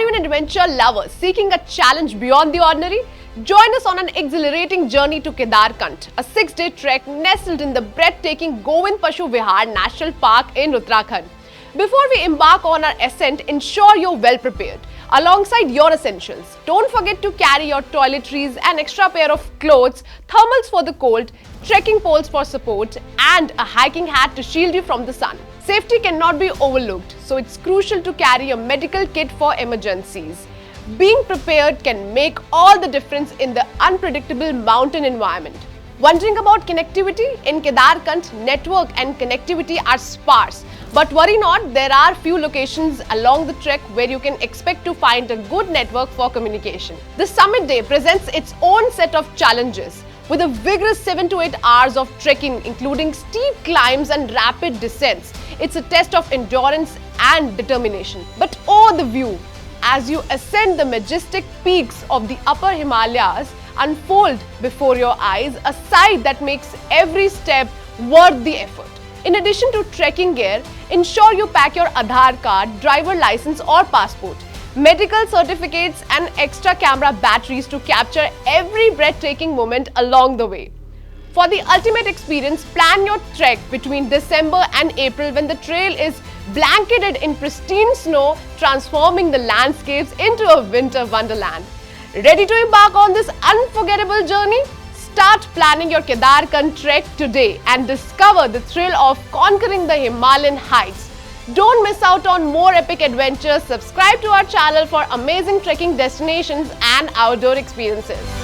you an adventure lover seeking a challenge beyond the ordinary? Join us on an exhilarating journey to Kedarkant, a 6-day trek nestled in the breathtaking Govind Pashu Vihar National Park in Uttarakhand. Before we embark on our ascent, ensure you're well prepared. Alongside your essentials, don't forget to carry your toiletries, an extra pair of clothes, thermals for the cold, trekking poles for support, and a hiking hat to shield you from the sun. Safety cannot be overlooked, so it's crucial to carry a medical kit for emergencies. Being prepared can make all the difference in the unpredictable mountain environment. Wondering about connectivity? In Kedarkant, network and connectivity are sparse. But worry not, there are few locations along the trek where you can expect to find a good network for communication. The summit day presents its own set of challenges. With a vigorous 7 to 8 hours of trekking, including steep climbs and rapid descents, it's a test of endurance and determination. But oh, the view! As you ascend the majestic peaks of the upper Himalayas, unfold before your eyes a sight that makes every step worth the effort. In addition to trekking gear, ensure you pack your Aadhaar card, driver license or passport, medical certificates and extra camera batteries to capture every breathtaking moment along the way. For the ultimate experience, plan your trek between December and April when the trail is blanketed in pristine snow, transforming the landscapes into a winter wonderland. Ready to embark on this unforgettable journey? Start planning your Kedarkant trek today and discover the thrill of conquering the Himalayan heights. Don't miss out on more epic adventures. Subscribe to our channel for amazing trekking destinations and outdoor experiences.